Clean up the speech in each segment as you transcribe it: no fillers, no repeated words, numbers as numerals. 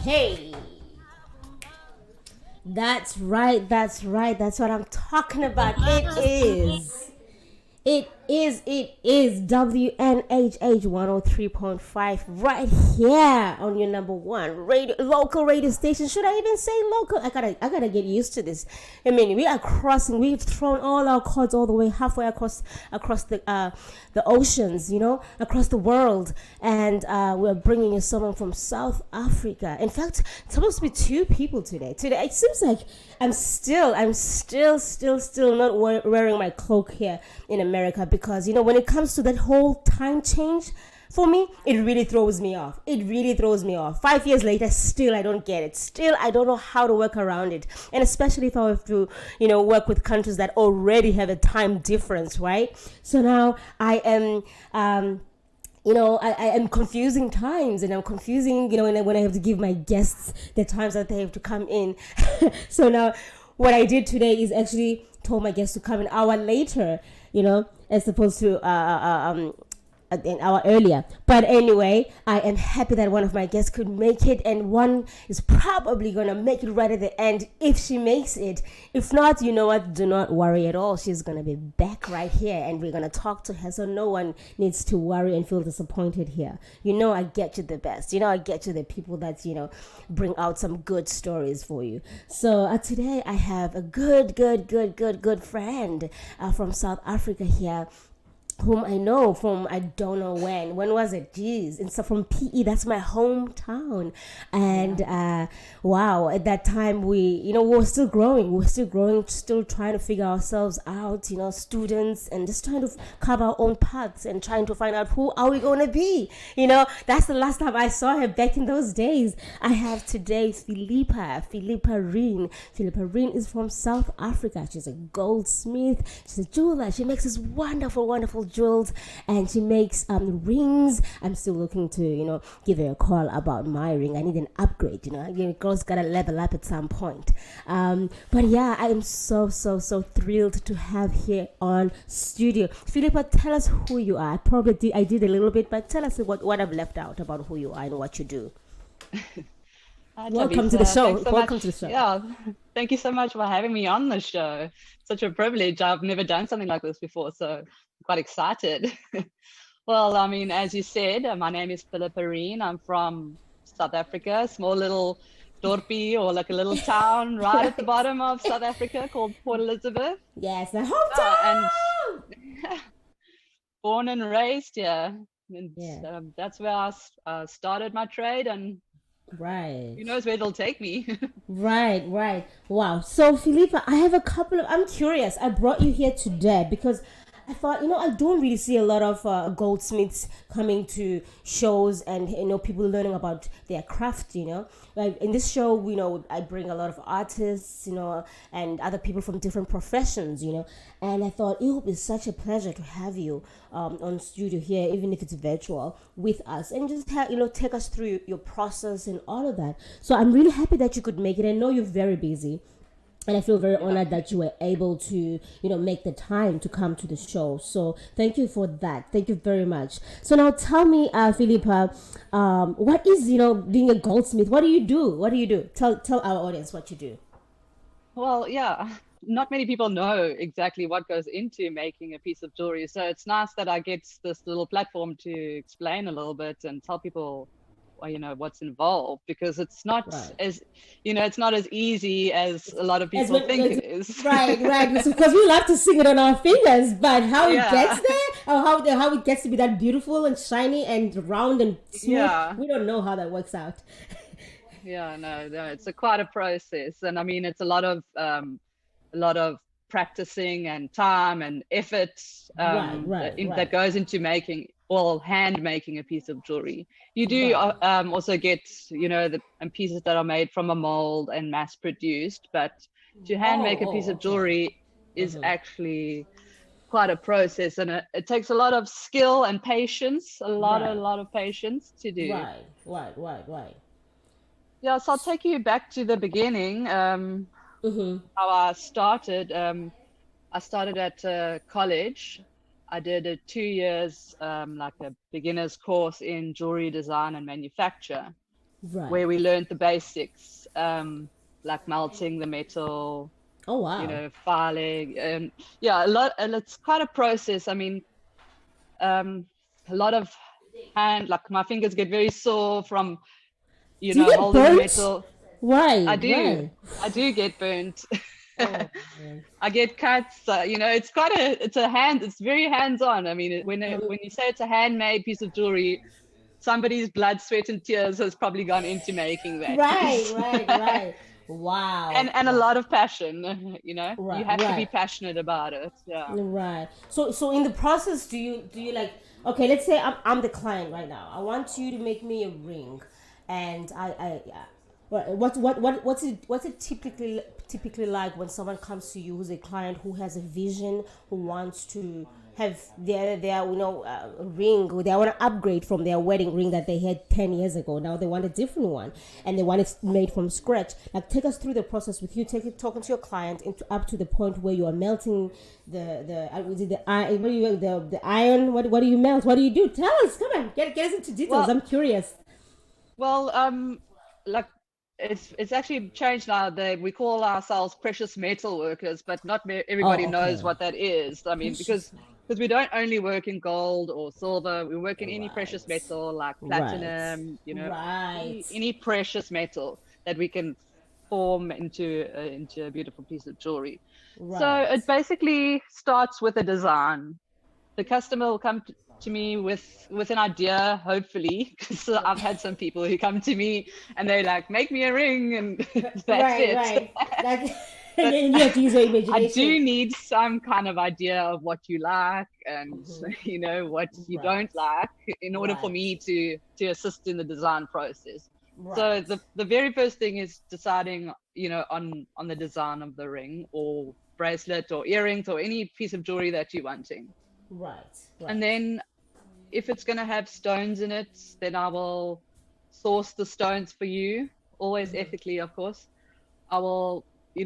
Hey, that's right. That's right. That's what I'm talking about. It is WNHH 103.5 right here on your number one radio, local radio station. Should I even say local? I gotta get used to this. I mean, we've thrown all our cords all the way halfway across the oceans, across the world, and we're bringing you someone from South Africa. In fact, it's supposed to be two people today. Today, it seems like I'm still not wearing my cloak here in America because when it comes to that whole time change. For me, it really throws me off. It really throws me off. 5 years later, still I don't get it. Still I don't know how to work around it. And especially if I have to, work with countries that already have a time difference, right? So now I am I am confusing times, and I'm confusing, when I have to give my guests the times that they have to come in. So now what I did today is actually told my guests to come an hour later, as opposed to an hour earlier. But anyway, I am happy that one of my guests could make it, and one is probably going to make it right at the end if she makes it. If not, you know what? Do not worry at all. She's going to be back right here, and we're going to talk to her, so no one needs to worry and feel disappointed here. I get you the best. I get you the people that, bring out some good stories for you. So today I have a good friend from South Africa here, whom I know from I don't know when. When was it? Jeez. And so from PE, that's my hometown. And wow, at that time we were still growing. We were still growing, still trying to figure ourselves out, students, and just trying to carve our own paths and trying to find out who are we going to be. That's the last time I saw her back in those days. I have today Philippa Reen. Philippa Reen is from South Africa. She's a goldsmith. She's a jeweler. She makes this wonderful jewels, and she makes rings. I'm still looking to give her a call about my ring. I need an upgrade. Girls gotta level up at some point. But yeah, I am so thrilled to have here on studio. Philippa, tell us who you are. I did a little bit, but tell us what I've left out about who you are and what you do. Hi, Welcome to Thabisa. the show. Thanks so Welcome much. to the show. Yeah, thank you so much for having me on the show. Such a privilege. I've never done something like this before, so I'm quite excited. Well, I mean, as you said, my name is Philippa Reen. I'm from South Africa, small little dorpie, or like a little town right at the Right. bottom of South Africa called Port Elizabeth. Yes, the And hometown. born and raised here. And Yeah. that's where I started my trade, and Right. who knows where it'll take me. Right. Wow. So, Philippa, I'm curious. I brought you here today because I thought, I don't really see a lot of goldsmiths coming to shows and, people learning about their craft, Like in this show, I bring a lot of artists, and other people from different professions, And I thought it would be such a pleasure to have you on studio here, even if it's virtual, with us, and just take us through your process and all of that. So I'm really happy that you could make it. I know you're very busy, and I feel very Yeah. honored that you were able to, make the time to come to the show. So thank you for that. Thank you very much. So now tell me, Philippa, what is, being a goldsmith? What do you do? What do you do? Tell our audience what you do. Well, yeah, not many people know exactly what goes into making a piece of jewelry. So it's nice that I get this little platform to explain a little bit and tell people, well, what's involved, because it's not Right. as, it's not as easy as a lot of As people when, think as, it is. right. Because we love to sing it on our fingers, but how it gets Yeah, there, or how it gets to be that beautiful and shiny and round and smooth, yeah, we don't know how that works out. yeah. No, it's quite a process, and I mean, it's a lot of practicing and time and effort that Right. goes into making, well, hand making a piece of jewelry. You do Right. also get, the pieces that are made from a mold and mass produced, but to hand make a piece of Okay. jewelry is Mm-hmm. actually quite a process, and it takes a lot of skill and patience, a Right. lot of patience to do. Right. Yeah, so I'll take you back to the beginning. Mm-hmm. How I started. I started at college. I did a 2 years, like a beginner's course in jewelry design and manufacture. Right. where we learned the basics, like melting the metal, Oh wow. filing, and yeah, a lot. And it's quite a process. I mean, um, a lot of like my fingers get very sore from, Do you get holding the burnt? metal. Why? I do. Why? I do get burnt. Oh man. I get cuts. It's very hands-on. I mean, when you say it's a handmade piece of jewelry, somebody's blood, sweat, and tears has probably gone into making that Right, piece. right, right. Wow. And a Wow. lot of passion. You Right, have to be right. passionate about it. Yeah. Right. So in the process, do you like? Okay, let's say I'm the client right now. I want you to make me a ring, and what's it typically like when someone comes to you who's a client who has a vision, who wants to have their ring, or they want to upgrade from their wedding ring that they had 10 years ago. Now they want a different one, and they want it made from scratch. Like, take us through the process with you, talking to your client up to the point where you are melting the iron. What do you the iron? What do you melt? What do you do? Tell us. Come on, get us into details. Well, I'm curious. well, like it's actually changed now. We call ourselves precious metal workers, but not everybody Oh, knows okay. what that is. I mean, Precious. because we don't only work in gold or silver, we work in any precious Right. metal like Right. platinum, Right. any precious metal that we can form into a beautiful piece of jewelry. So Right. it basically starts with a design. The customer will come to me with an idea, hopefully, because I've had some people who come to me and they're like, make me a ring, and that's Right. it. Right. Like, But you have to use your I imagination. do need some kind of idea of what you like and what you Right. don't like in order for Right. me to assist in the design process. So Right. the very first thing is deciding, on the design of the ring or bracelet or earrings or any piece of jewelry that you're wanting. Right. And Right. then if it's going to have stones in it, then I will source the stones for you, always ethically, of course. I will, we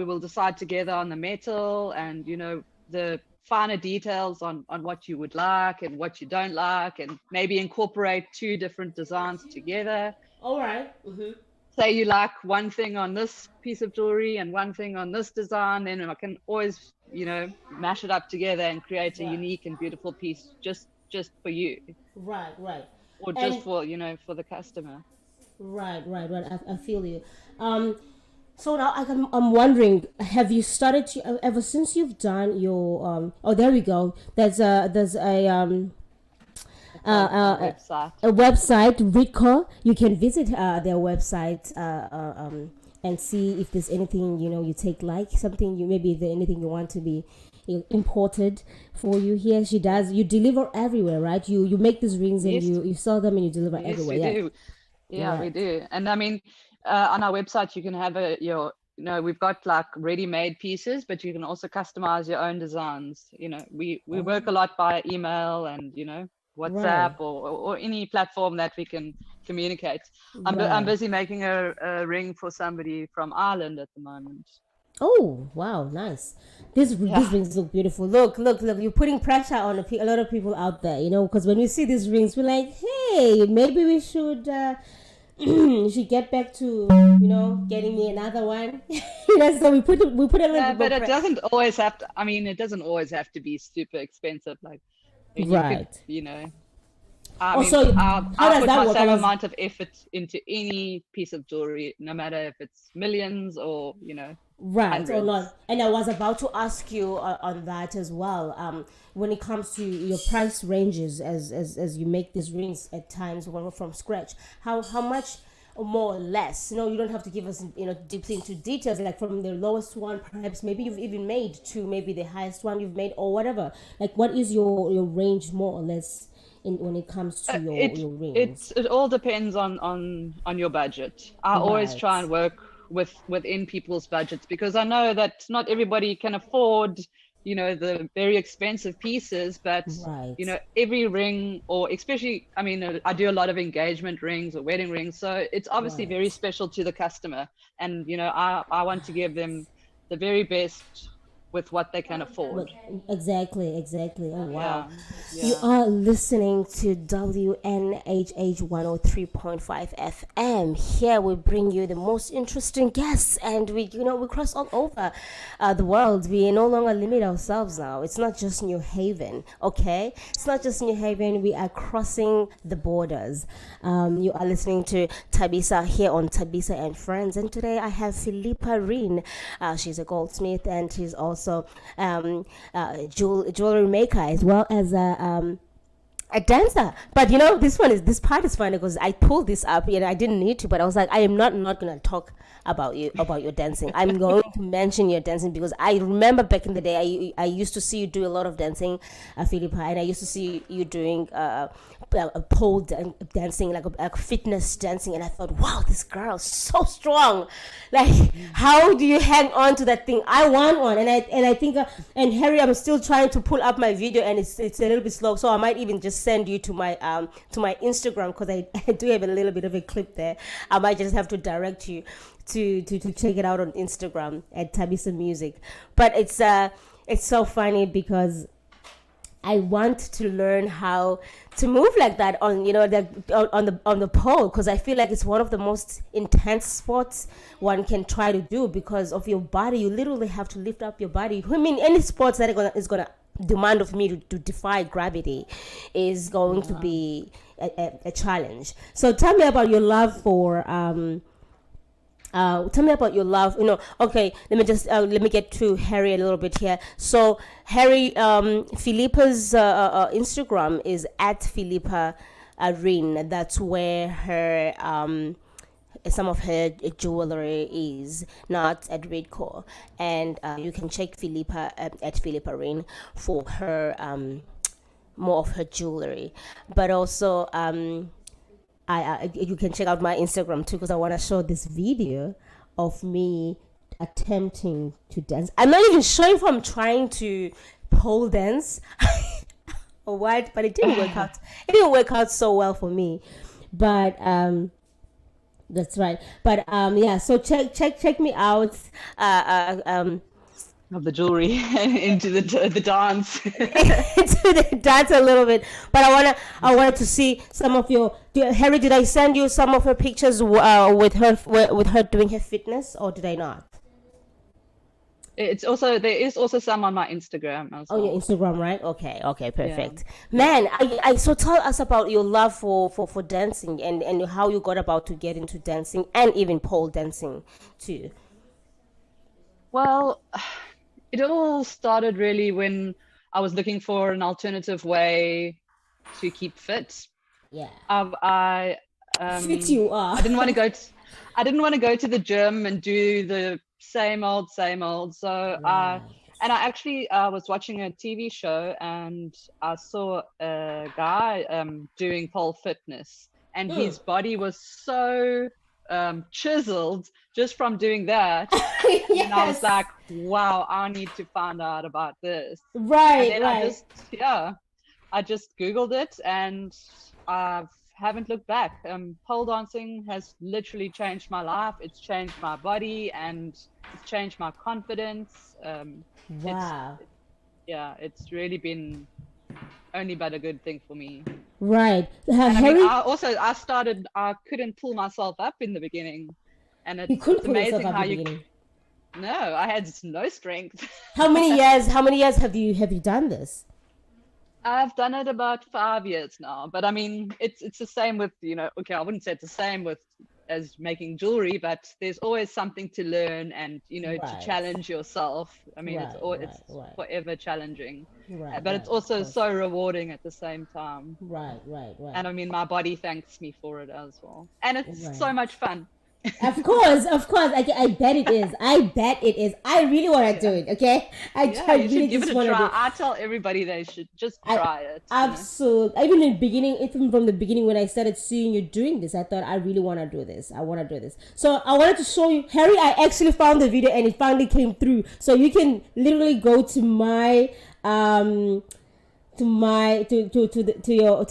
will decide together on the metal and, the finer details on what you would like and what you don't like, and maybe incorporate two different designs together. All right. Say you like one thing on this piece of jewelry and one thing on this design, then I can always, mash it up together and create a Right. unique and beautiful piece just for you, Right. Right. or just And for, for the customer. right. Right. Right. I feel you. Um. So now I'm wondering, have you started to, ever since you've done your Oh, there we go. There's A website. a website, Rico. You can visit their website and see if there's anything you take, like something maybe if there's anything you want to be imported for you here. She does. You deliver everywhere, right? You make these rings and Yes, you sell them and you deliver yes, everywhere. we Yeah. do. Yeah, we Right. do. And I mean, on our website, you can have we've got like ready-made pieces, but you can also customize your own designs. We Oh, work a lot by email and, right. WhatsApp or any platform that we can communicate. I'm Right. busy making a ring for somebody from Ireland at the moment. Oh, wow, nice. These Yeah. rings look beautiful. Look, look, look. You're putting pressure on a lot of people out there, because when we see these rings, we're like, hey, maybe we should you should get back to getting me another one. So we put a little Yeah, bit more but it pressure. doesn't always have to, I mean, it doesn't always have to be super expensive. Like, I mean, you could, Right. I mean, Also, how I does put that my work? I same was amount of effort into any piece of jewelry, no matter if it's millions or, right or hundreds. not, and I was about to ask you on that as well. When it comes to your price ranges, as you make these rings at times from scratch, how much or more or less? You don't have to give us deeply into details, like from the lowest one, perhaps maybe you've even made, to maybe the highest one you've made, or whatever. Like, what is your range more or less when it comes to your It your it rings? it all depends on your budget. I always try Right. and work within people's budgets, because I know that not everybody can afford, the very expensive pieces, but Right. every ring, or especially, I mean, I do a lot of engagement rings or wedding rings, so it's obviously Right. very special to the customer, and I want to give them the very best with what they can afford. Exactly, exactly. Oh, wow. Yeah, You yeah. are listening to WNHH 103.5 FM. Here we bring you the most interesting guests, and we cross all over the world. We no longer limit ourselves now. It's not just New Haven, okay? It's not just New Haven. We are crossing the borders. You are listening to Thabisa here on Thabisa and Friends, and today I have Philippa Reen. She's a goldsmith, and she's also jewelry maker, as well as a dancer. But this part is funny because I pulled this up. I didn't need to, but I was like, I am not gonna talk about your dancing. I'm going to mention your dancing because I remember back in the day I used to see you do a lot of dancing, Philippa, and I used to see you doing a pole dancing, like a fitness dancing, and I thought, wow, this girl's so strong. Like, how do you hang on to that thing? I want one, and I think and Harry, I'm still trying to pull up my video, and it's a little bit slow, so I might even just send you to my Instagram, because I do have a little bit of a clip there. I might just have to direct you to check it out on Instagram at Thabisa Music. But it's so funny because I want to learn how to move like that on on the pole, because I feel like it's one of the most intense sports one can try to do because of your body. You literally have to lift up your body. I mean, any sports that is gonna demand of me to defy gravity is going to be a challenge. So tell me about your love for tell me about your love. Okay, let me get to Harry a little bit here. So Harry, Philippa's Instagram is at Philippa Reen. That's where her some of her jewelry is, not at Redcore. And you can check Philippa at Philippa Reen for her more of her jewelry. But also you can check out my Instagram too, because I want to show this video of me attempting to dance. I'm not even sure if I'm trying to pole dance or what, but it didn't work out. It didn't work out so well for me. But that's right. But yeah. So check me out. Of the jewelry into the dance. To the dance a little bit, but I wanted to see some of your. Harry, did I send you some of her pictures with her doing her fitness, or did I not? There is also some on my Instagram as well. Oh, your Instagram, right? Okay, Yeah. perfect. Man, I so tell us about your love for dancing, and how you got about to get into dancing and even pole dancing too. Well, it all started really when I was looking for an alternative way to keep fit. Yeah, I fit you are. I didn't want to I didn't want to go to the gym and do the same old, same old. So Right. and I actually was watching a TV show, and I saw a guy doing pole fitness, and his body was so chiseled just from doing that. And I was Yes. like, wow, I need to find out about this. And Right. then Right. I just Googled it, and I haven't looked back. Pole dancing has literally changed my life. It's changed my body, and it's changed my confidence. It's Wow. it's really been only but a good thing for me. Right. And I mean, Harry, I couldn't pull myself up in the beginning, and you couldn't it's pull yourself amazing up how in the you. beginning. No, I had no strength. How many years? How many years have you done this? I've done it about 5 years now, but I mean, it's the same with, okay, I wouldn't say it's the same with as making jewelry, but there's always something to learn, and to Right. challenge yourself. I mean, Right. it's Right. forever challenging, Right. but it's Right. Of also course. so rewarding at the same time. Right. Right. Right. And I mean, my body thanks me for it as well, and it's so Right. much fun. Of course, of course. I bet it is. I bet it is. I really want to do Yeah. it. Okay, Yeah, I you really should give it just a want to do try. it. I tell everybody they should just I try it. absolutely. Even in the beginning, even from the beginning when I started seeing you doing this, I thought I really want to do this. I want to do this. So I wanted to show you, Harry. I actually found the video and it finally came through. So you can literally go to my to your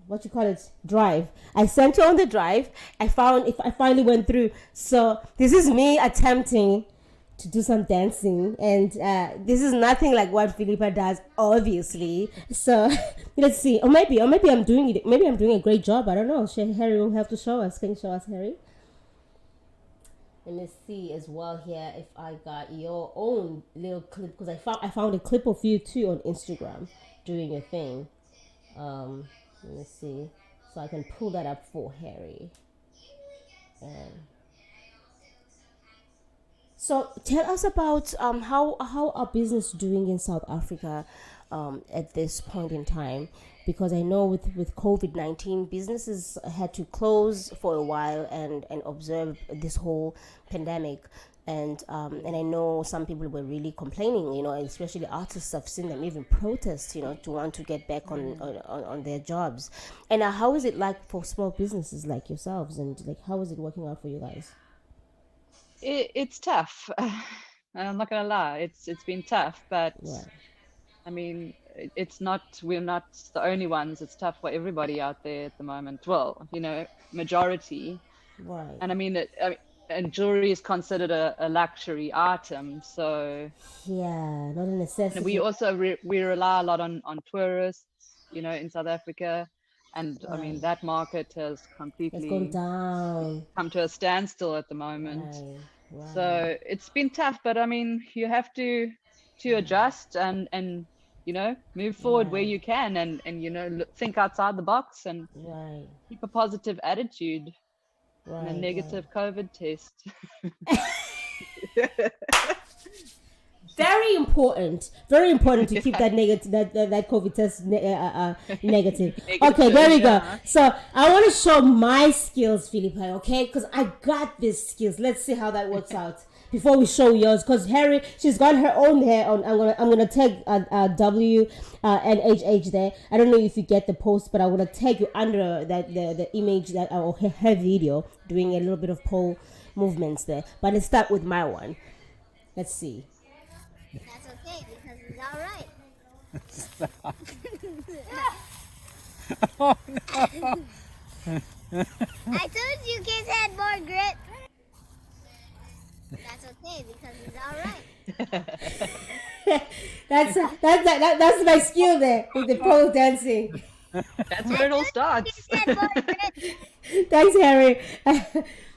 what you call it, drive. I sent you on the drive. I finally went through. So this is me attempting to do some dancing, and this is nothing like what Philippa does, obviously. So let's see, or maybe I'm doing it. Maybe I'm doing a great job. I don't know. Harry will have to show us. Can you show us, Harry? Let me see as well here if I got your own little clip, because I found a clip of you too on Instagram doing your thing. Let me see, so I can pull that up for Harry. So tell us about how our business doing in South Africa at this point in time, because I know with COVID-19 businesses had to close for a while and observe this whole pandemic. And I know some people were really complaining, especially artists. I've seen them even protest, to want to get back on their jobs. And how is it like for small businesses like yourselves, and like how is it working out for you guys? It's tough. I'm not gonna lie, it's been tough, but Right, I mean, it's not, we're not the only ones. It's tough for everybody out there at the moment. Well, majority. right. And I mean, and jewelry is considered a luxury item. So, Yeah, not a and we necessity. also we rely a lot on tourists, in South Africa. And I mean, Right. that market has It's gone completely down. come to a standstill at the moment. Right, right, So it's been tough, but I mean, you have to adjust and move forward where right, you can, and think outside the box and right, keep a positive attitude and a right, right. negative COVID test. Very important to keep Yeah, that negative, that COVID test negative. Okay, there negative, we go. yeah. So I want to show my skills, Philippa. Okay, because I got these skills. Let's see how that works out before we show yours. Because Harry, she's got her own hair on. I'm gonna tag W and HH there. I don't know if you get the post, but I'm gonna tag you under that the image that or her video doing a little bit of pole movements there. But let's start with my one. Let's see. That's okay because it's all right. I told you kids had more grit. That's okay because it's all right. That's my skill there with the pole dancing. That's I where it all told you starts. kids had more grit. Thanks, Harry.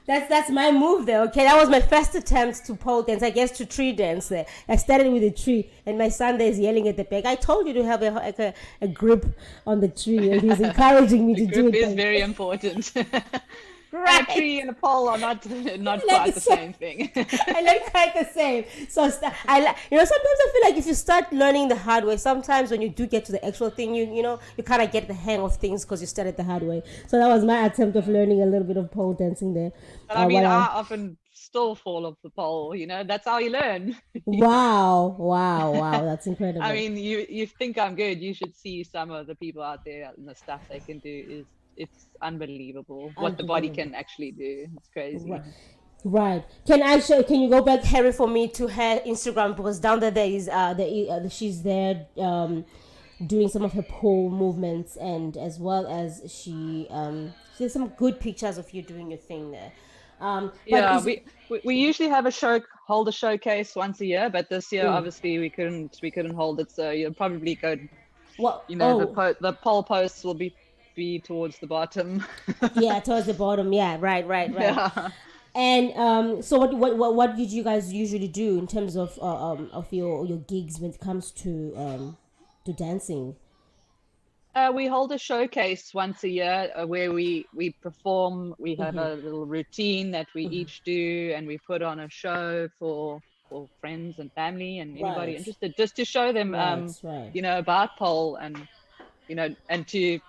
That's my move there. Okay, that was my first attempt to pole dance. I guess to tree dance there. I started with a tree, and my son there is yelling at the back. I told you to have a grip on the tree, and he's encouraging me The to do grip it. is very important. And a Right. tree and a pole are not Like quite the the same. same thing. I like quite the same. So sometimes I feel like if you start learning the hard way, sometimes when you do get to the actual thing, you kind of get the hang of things because you started the hard way. So that was my attempt of learning a little bit of pole dancing there. But I mean, While I I often still fall off the pole. That's how you learn. Wow, wow, wow, that's I incredible. mean, you think I'm good. You should see some of the people out there and the stuff they can do it's unbelievable what the body Unbelievable. can actually do. It's Right. crazy. Right. Can you go back, Harry, for me to her Instagram, because down there is she's there doing some of her pole movements, and as well as there's some good pictures of you doing your thing there. But Yeah, is we usually have hold a showcase once a year, but this year mm, obviously we couldn't hold it, so you'll probably go. what? Oh, The pole posts will be towards the bottom. yeah, towards the bottom. Yeah, right, right, right. Yeah. And so what did you guys usually do in terms of your gigs when it comes to dancing? We hold a showcase once a year where we perform. We have a little routine that we each do, and we put on a show for friends and family and anybody Right, interested, just to show them, right, right. about pole, and to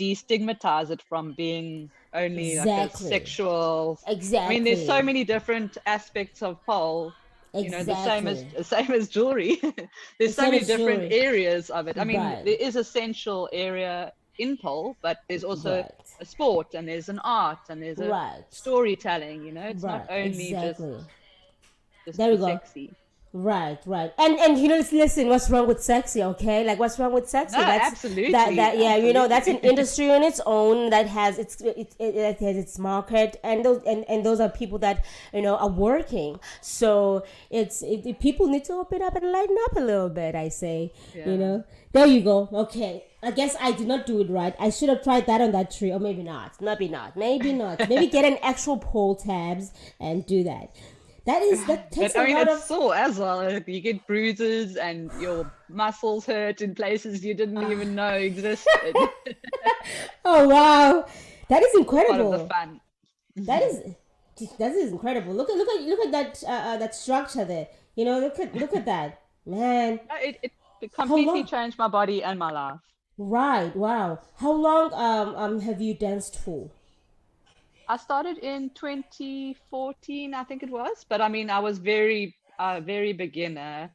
destigmatize it from being only like a Exactly, sexual. I mean, there's so exactly, many different aspects of pole, the same as exactly. jewelry. The There's so same many as different jewelry. areas of it. I mean, Right, there is a sensual area in pole, but there's also right, a sport, and there's an art, and there's a right, storytelling. It's not right. only just Exactly. just There the we go. sexy. Right, right. And listen, what's wrong with sexy, okay? Like what's wrong with sexy? No, That's absolutely, that yeah, that's an absolutely. industry on its own that has it has its market, and those are people that, are working. So people need to open up and lighten up a little bit, I say. Yeah. There you go. Okay. I guess I did not do it right. I should have tried that on that tree, or maybe not. Maybe not. Maybe not. Maybe get an actual pole tabs and do that. That takes But a I mean, lot it's of. sore as well. Like, you get bruises and your muscles hurt in places you didn't even know existed. Oh wow, that is Part of the incredible. fun. That is that is incredible. Look at that that structure there. Look at that, man. No, it How completely long? changed my body and my life. Right. Wow. How long have you danced for? I started in 2014, I think it was. But I mean, I was very beginner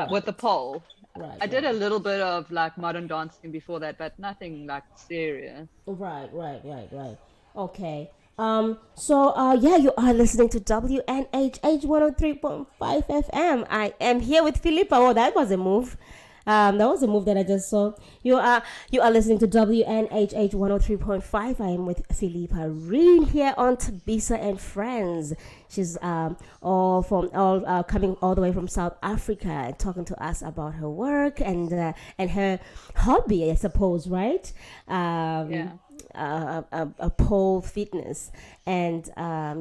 with the Right. pole. Right. I did a Right. little bit of like modern dancing before that, but nothing like serious. Right, right, right, right. Okay. So yeah, you are listening to WNHH 103.5 FM. I am here with Philippa. Oh, that was a move. That was a move that I just saw. You are listening to WNHH 103.5. I am with Philippa Reen here on Thabisa and Friends. She's all coming all the way from South Africa and talking to us about her work and her hobby, I suppose, right? Yeah. A pole fitness, and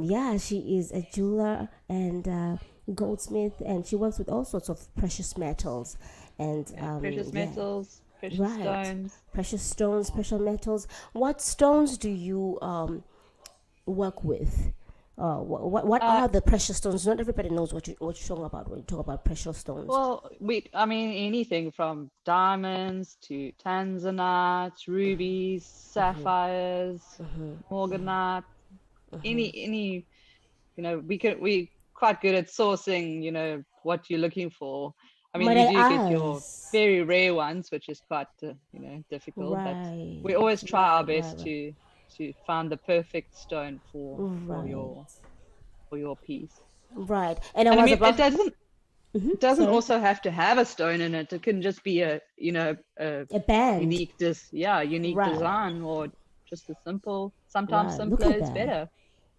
yeah, she is a jeweler and goldsmith, and she works with all sorts of precious metals, and Yeah, precious yeah, metals, precious right, stones. precious stones, precious metals. What stones do you work with? What Uh, are the precious stones? Not everybody knows what you're talking about when you talk about precious stones. I mean, anything from diamonds to tanzanites, rubies, sapphires, morganite, any, we quite good at sourcing, what you're looking for. I mean, Might you I do get your ask? very rare ones, which is quite, difficult, but we Right, always try our right, right, best right, to find the perfect stone for right, your piece. right. And I And I was mean, it about. doesn't Sorry. also have to have a stone in it. It can just be a A band. unique Right. design, or just a simple, sometimes Right. Look simpler at is that. better.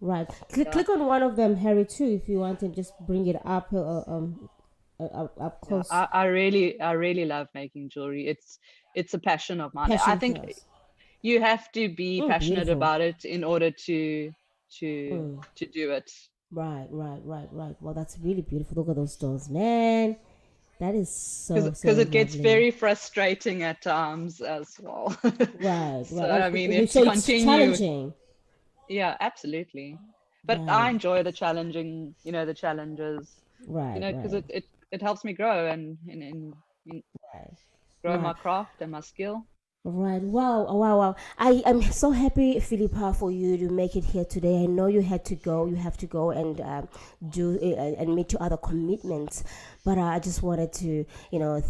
Right. Click Yeah. click on one of them, Harry, too, if you want, and just bring it up Yeah, close. I really love making jewelry. It's a passion of mine. I Passion for think us. you have to be passionate Beautiful. about it in order to do it. Right, right, right, right. Well, that's really beautiful. Look at those stones, man. That is so Because so it gets lovely. very frustrating at times as well. Right, So right. I mean, if So to it's continue, challenging. yeah, absolutely. But I Right, enjoy the challenging, the challenges, right, because right, it helps me grow and right, grow right. my craft and my skill. Right. Wow. Wow. Wow. I am so happy, Philippa, for you to make it here today. I know you had to go. You have to go and do and meet your other commitments. But I just wanted to,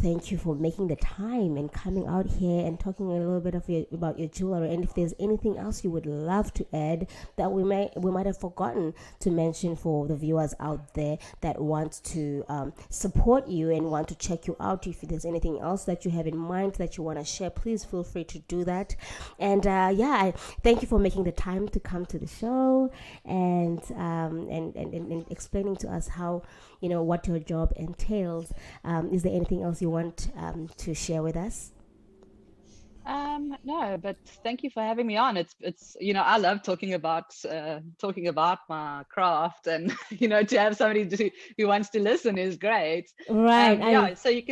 thank you for making the time and coming out here and talking a little bit about your jewelry. And if there's anything else you would love to add that we might have forgotten to mention for the viewers out there that want to support you and want to check you out, if there's anything else that you have in mind that you want to share, please feel free to do that. And yeah, I thank you for making the time to come to the show and explaining to us how what your job entails. Is there anything else you want to share with us? No, but thank you for having me on. It's I love talking about my craft, and to have somebody who wants to listen is great. Right. Yeah, so you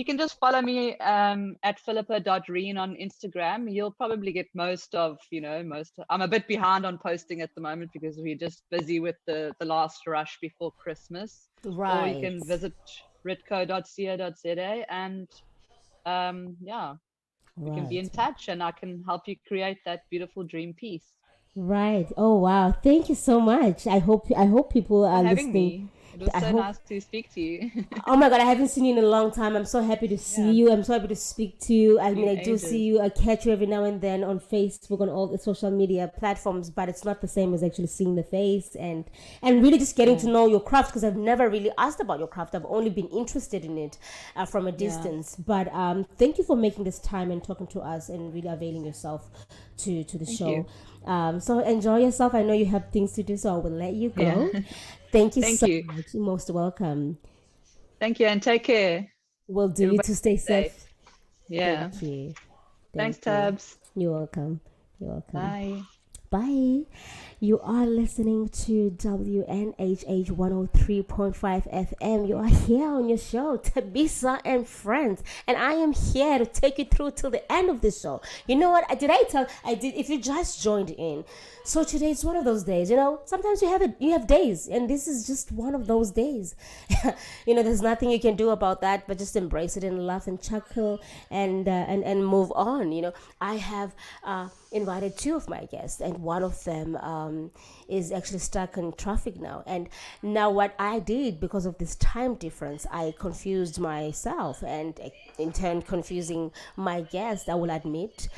can just follow me at philippa.reen on Instagram. You'll probably get most. I'm a bit behind on posting at the moment because we're just busy with the last rush before Christmas. Or you Right. can visit ritco.co.za, and yeah, we can be Right. in touch and I can help you create that beautiful dream piece. Right. Oh wow. Thank you so much. I hope people For are having listening. me. It was I so hope. nice to speak to you. Oh my God, I haven't seen you in a long time. I'm so happy to see Yeah, you. I'm so happy to speak to you. I mean, been I do see ages. you. I catch you every now and then on Facebook, on all the social media platforms, but it's not the same as actually seeing the face and really just getting to Yeah, know your craft, because I've never really asked about your craft. I've only been interested in it from a yeah, distance. But thank you for making this time and talking to us and really availing yourself to the thank show. you. So enjoy yourself. I know you have things to do, so I will let you Yeah, go. Thank you thank so you. much. You're most welcome. Thank you, and take care. Will do. You Everybody to stay stay safe. safe. Yeah. Thank you. Thanks, Thank you. Tabs. You're welcome. You're welcome. Bye. Bye. You are listening to WNHH 103.5 FM. You are here on your show, Thabisa and Friends. And I am here to take you through till the end of the show. You know what? Did I tell? I did. If you just joined in. So today it's one of those days, sometimes you have days, and this is just one of those days. There's nothing you can do about that, but just embrace it and laugh and chuckle and move on. I have invited two of my guests, and one of them is actually stuck in traffic now. And now, what I did, because of this time difference, I confused myself and in turn confusing my guest, I will admit.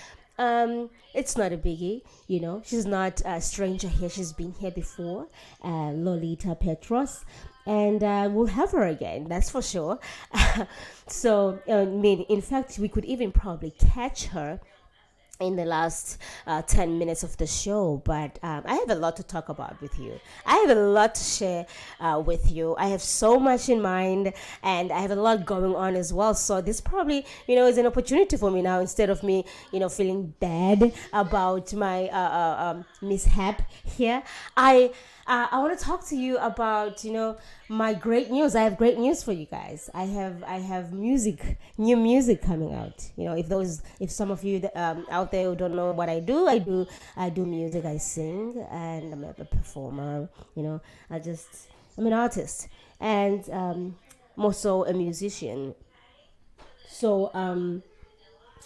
It's not a biggie, She's not a stranger here. She's been here before, Lolita Petros, and we'll have her again. That's for sure. So, in fact, we could even probably catch her in the last 10 minutes of the show, but I have a lot to talk about with you. I have a lot to share with you. I have so much in mind, and I have a lot going on as well. So this probably, is an opportunity for me now, instead of me, feeling bad about my mishap here. I want to talk to you about, my great news. I have great news for you guys. I have new music coming out. If some of you out there who don't know what I do music. I sing, and I'm a performer. I'm an artist, and more so a musician. So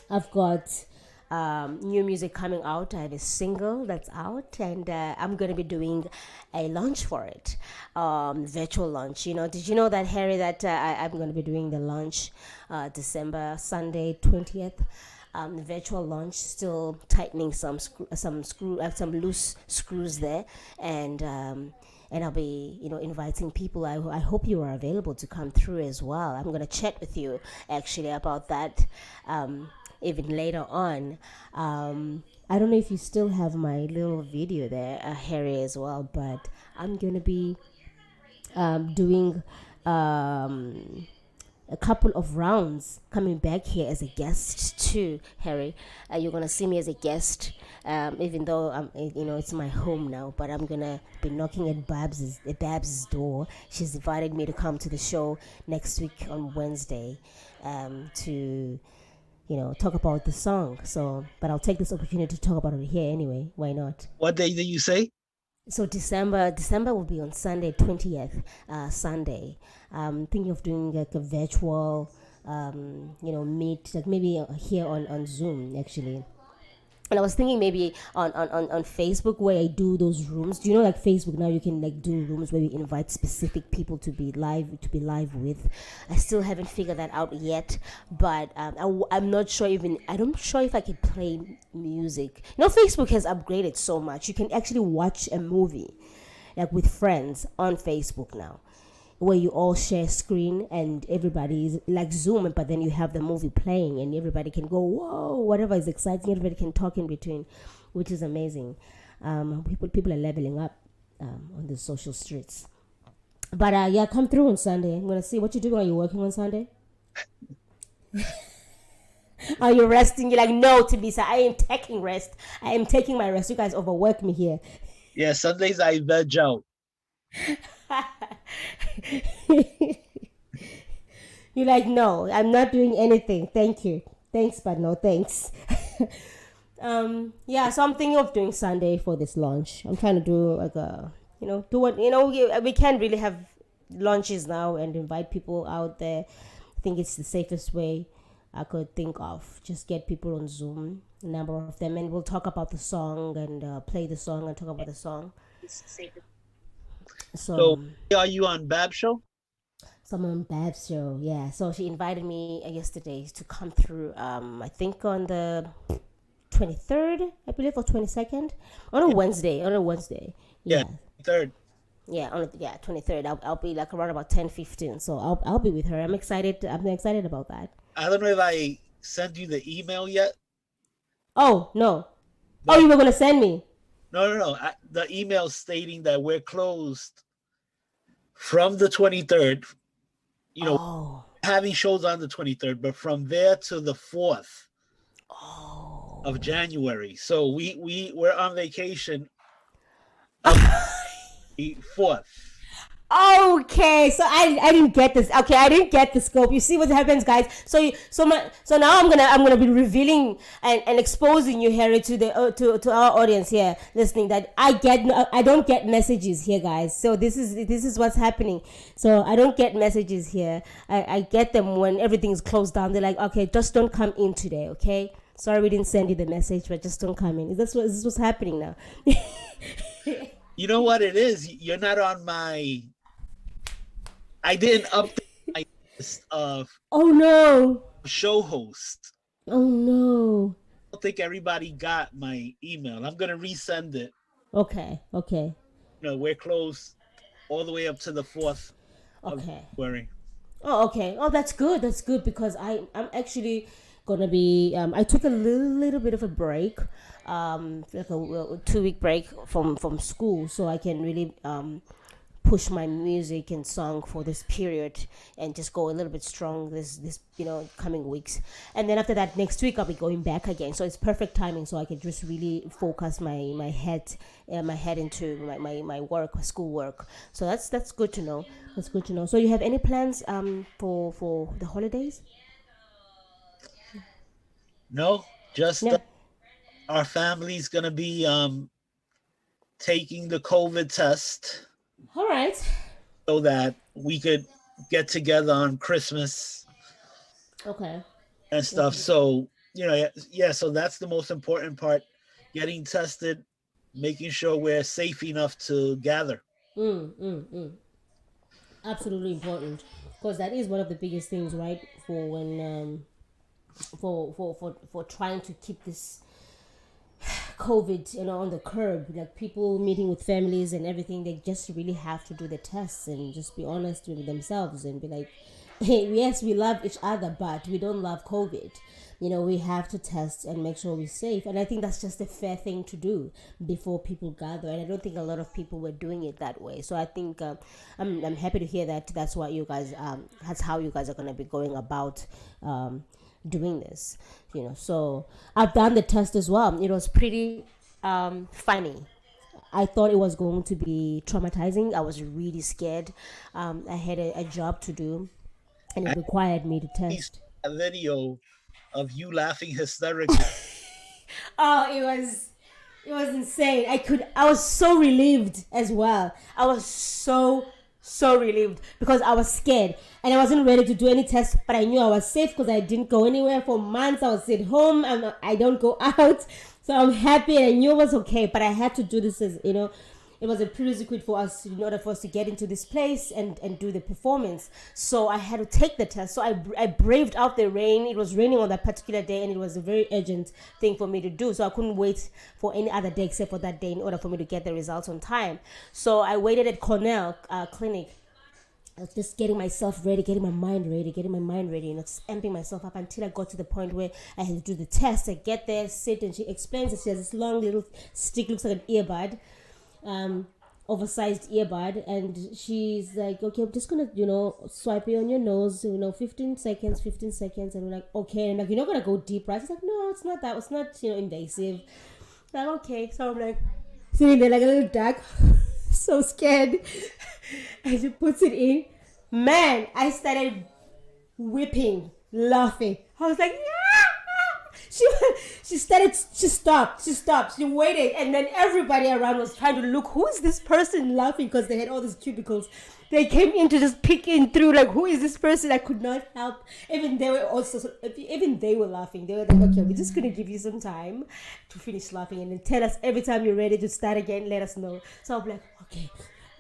I've got new music coming out. I have a single that's out, and I'm going to be doing a launch for it, virtual launch. Did you know that, Harry, that I'm going to be doing the launch December Sunday 20th? The virtual launch, still tightening some loose screws there, and I'll be, inviting people. I hope you are available to come through as well. I'm going to chat with you actually about that even later on. I don't know if you still have my little video there, Harry, as well, but I'm going to be doing a couple of rounds coming back here as a guest too, Harry. You're gonna see me as a guest, even though it's my home now. But I'm gonna be knocking at Babs's door. She's invited me to come to the show next week on Wednesday, to talk about the song. So, but I'll take this opportunity to talk about it here anyway. Why not? What day did you say? So December will be on Sunday 20th, Sunday. Thinking of doing like a virtual, meet, like maybe here on Zoom actually. And I was thinking maybe on Facebook, where I do those rooms. Do you know, like Facebook now, you can like do rooms where you invite specific people to be live with. I still haven't figured that out yet, but I'm not sure even. I'm not sure if I can play music. Facebook has upgraded so much. You can actually watch a movie, like with friends on Facebook now, where you all share screen and everybody is like Zoom, but then you have the movie playing and everybody can go, whoa, whatever is exciting, everybody can talk in between, which is amazing. People are leveling up on the social streets. But yeah, come through on Sunday. I'm gonna see what you doing. Are you working on Sunday? Are you resting? You're like, no, Thabisa, I am taking rest. I am taking my rest. You guys overwork me here. Yeah, Sundays I veg out. You're like, no, I'm not doing anything. Thank you. Thanks, but no thanks. Yeah, so I'm thinking of doing Sunday for this launch. I'm trying to do like do what, we can't really have launches now and invite people out there. I think it's the safest way I could think of. Just get people on Zoom, a number of them, and we'll talk about the song and play the song and talk about the song. So, Are you on Bab show? someone Bab's show, yeah. So she invited me yesterday to come through. I think on the 23rd, I believe, or 22nd, on a Yeah, Wednesday. On a Wednesday, yeah, yeah. third. Yeah, on yeah, 23rd. I'll be like around about 10:15. So I'll be with her. I'm excited. I'm excited about that. I don't know if I sent you the email yet, Oh no! Oh, but you were gonna send me? no. The email stating that we're closed from the 23rd. You know, Oh, having shows on the 23rd, but from there to the 4th of oh. January. So we're on vacation up the 4th. Okay, so I didn't get this. Okay, I didn't get the scope. You see what happens, guys. So now I'm gonna be revealing and exposing you, Harry, to the to our audience here listening, that I don't get messages here, guys. So this is what's happening. So I don't get messages here. I get them when everything's closed down. They're like, okay, just don't come in today, okay? Sorry, we didn't send you the message, but just don't come in. Is this what's happening now? You know what it is? You're not on my. I didn't update my list of Oh no! show host. Oh no! I don't think everybody got my email. I'm gonna resend it. Okay, okay, We're closed all the way up to the 4th of okay. January. Oh, okay. Oh, that's good. That's good because I'm actually gonna be. I took a little bit of a break, like a 2 week break from school, so I can really push my music and song for this period and just go a little bit strong this coming weeks. And then after that, next week I'll be going back again, so it's perfect timing, so I can just really focus my head into my work, my school work. So that's good to know. That's good to know. So you have any plans for the holidays? No, just No. our family's gonna be taking the COVID test All right. so that we could get together on Christmas Okay. and stuff. So yeah. So that's the most important part: getting tested, making sure we're safe enough to gather. Absolutely important, because that is one of the biggest things, right? For when for trying to keep this COVID, on the curb, like people meeting with families and everything, they just really have to do the tests and just be honest with themselves and be like, hey, yes, we love each other, but we don't love COVID. We have to test and make sure we're safe. And I think that's just a fair thing to do before people gather. And I don't think a lot of people were doing it that way. So I think I'm happy to hear that that's what you guys, that's how you guys are going to be going about doing this. So I've done the test as well. It was pretty funny. I thought it was going to be traumatizing. I was really scared. I had a job to do, and it required me to test. A video of you laughing hysterically. Oh, it was insane. I was so relieved as well. I was so relieved because I was scared and I wasn't ready to do any tests, but I knew I was safe because I didn't go anywhere for months. I was at home and I don't go out. So I'm happy, and I knew it was okay, but I had to do this as, it was a prerequisite for us in order for us to get into this place and do the performance. So I had to take the test. So I braved out the rain. It was raining on that particular day, and it was a very urgent thing for me to do. So I couldn't wait for any other day except for that day in order for me to get the results on time. So I waited at Cornell Clinic. I was just getting myself ready, getting my mind ready, just amping myself up until I got to the point where I had to do the test. I get there, sit, and she explains that she has this long little stick, looks like an earbud, oversized earbud, and she's like, okay, I'm just gonna swipe it on your nose, 15 seconds, and we're like, okay. And I'm like, you're not gonna go deep, right? She's like, no, it's not that, it's not invasive. I'm like, okay. So I'm like sitting there like a little duck, so scared. And she puts it in. Man, I started whipping, laughing. I was like, yeah! She stopped, she waited, and then everybody around was trying to look, who is this person laughing? Because they had all these cubicles. They came in to just peek in through, like, who is this person? I could not help. Even they were laughing. They were like, okay, we're just gonna give you some time to finish laughing, and then tell us every time you're ready to start again, let us know. So I'm like, okay,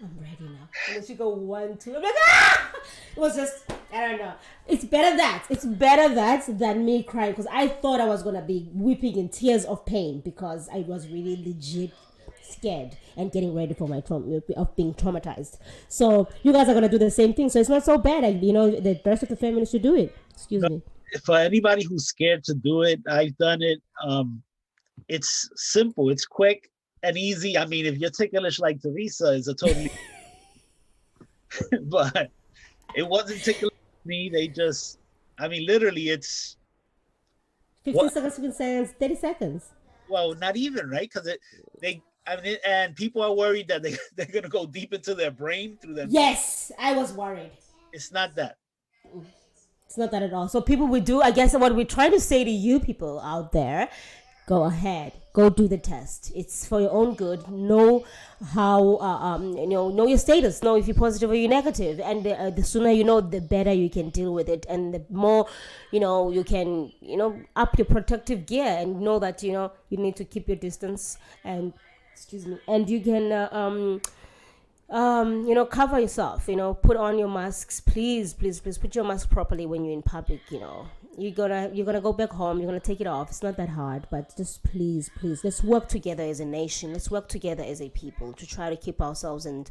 I'm ready now. And then she go 1, 2. I'm like, ah! It was just, I don't know. It's better that. It's better that than me crying, because I thought I was going to be weeping in tears of pain because I was really legit scared and getting ready for my of being traumatized. So you guys are going to do the same thing. So it's not so bad. The rest of the family should do it. Excuse me. For anybody who's scared to do it, I've done it. It's simple. It's quick and easy. I mean, if you're ticklish like Thabisa, is a totally but it wasn't ticklish to me. They just, I mean, literally it's 15 seconds, 15 seconds, 30 seconds. Well, not even, right? Because and people are worried that they're gonna go deep into their brain through them. Yes, I was worried. It's not that. It's not that at all. So people will do, I guess what we're trying to say to you people out there, go ahead, go do the test. It's for your own good. Know how, know your status. Know if you're positive or you're negative. And the sooner you know, the better you can deal with it. And the more, you can, up your protective gear and know that, you need to keep your distance and, and you can, cover yourself, put on your masks. Please put your mask properly when you're in public. You're gonna go back home, you're gonna take it off. It's not that hard, but just please let's work together as a nation. Let's work together as a people to try to keep ourselves and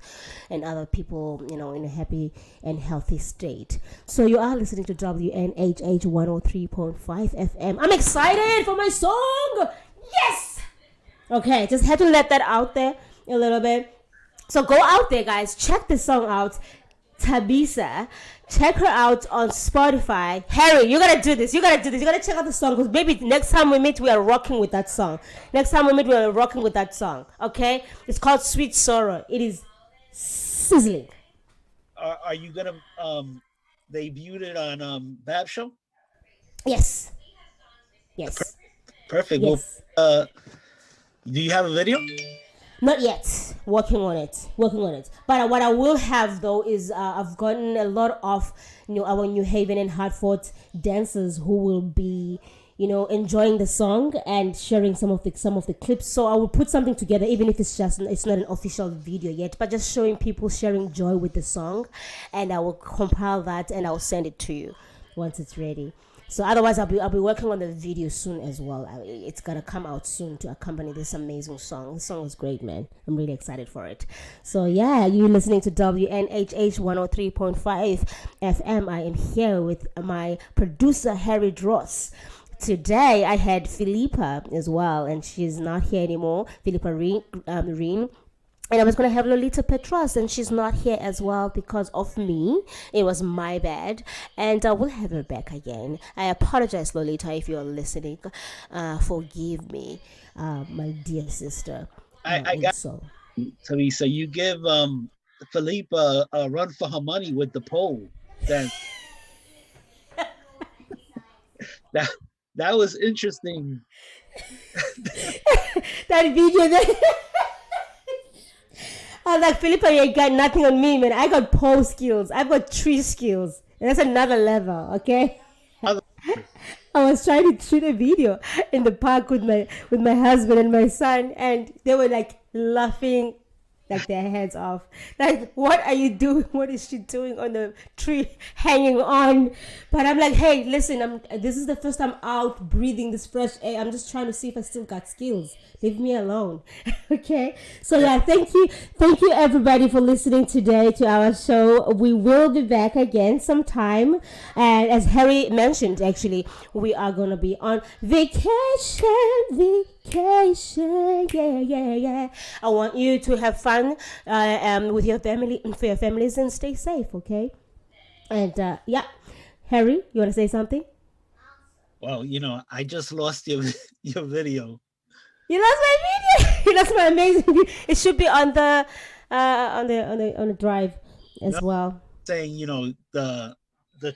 other people, in a happy and healthy state. So you are listening to WNHH 103.5 FM. I'm excited for my song. Yes. Okay, just had to let that out there a little bit. So go out there, guys. Check this song out. Thabisa. Check her out on Spotify. Harry, you gotta do this. You gotta check out the song, because maybe next time we meet, we are rocking with that song. Okay? It's called Sweet Sorrow. It is sizzling. Are you gonna debut it on Bab Show? Yes. Perfect. Yes. Well, do you have a video? Not yet. Working on it. But what I will have, though, is I've gotten a lot of our New Haven and Hartford dancers who will be enjoying the song and sharing some of the clips. So I will put something together, even if it's not an official video yet, but just showing people sharing joy with the song, and I will compile that and I'll send it to you once it's ready. So otherwise, I'll be working on the video soon as well. It's gonna come out soon to accompany this amazing song. This song was great, man. I'm really excited for it. So yeah, you're listening to WNHH 103.5 FM. I am here with my producer Harry Dross. Today I had Philippa as well, and she's not here anymore. Philippa Reen. And I was going to have Lolita Petras, and she's not here as well because of me. It was my bad. And we'll have her back again. I apologize, Lolita, if you're listening. Forgive me, my dear sister. I got so. Thabisa, you give Philippa a run for her money with the pole. That was interesting. That video there. I was like, Philippa, you got nothing on me, man. I got pole skills. I've got tree skills. And that's another level, okay? I was trying to shoot a video in the park with my husband and my son, and they were like laughing like their heads off. Like, what are you doing? What is she doing on the tree hanging on? But I'm like, hey, listen, this is the first time out breathing this fresh air. I'm just trying to see if I still got skills. Leave me alone. Okay? So yeah, thank you everybody for listening today to our show. We will be back again sometime. And as Harry mentioned, actually, we are going to be on vacation. Yeah. I want you to have fun with your family, for your families, and stay safe, okay? And yeah, Harry, you want to say something? Well, I just lost your video. You lost my video. You lost my amazing video. It should be on the drive as well. Saying, the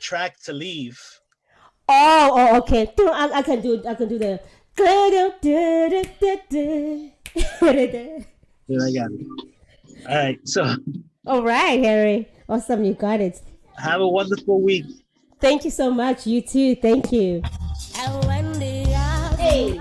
track to leave. Oh, okay. I can do the. Yeah, I got it. All right, so. All right, Harry. Awesome, you got it. Have a wonderful week. Thank you so much. You too. Thank you. Hey.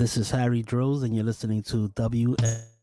This is Harry Droz, and you're listening to WN.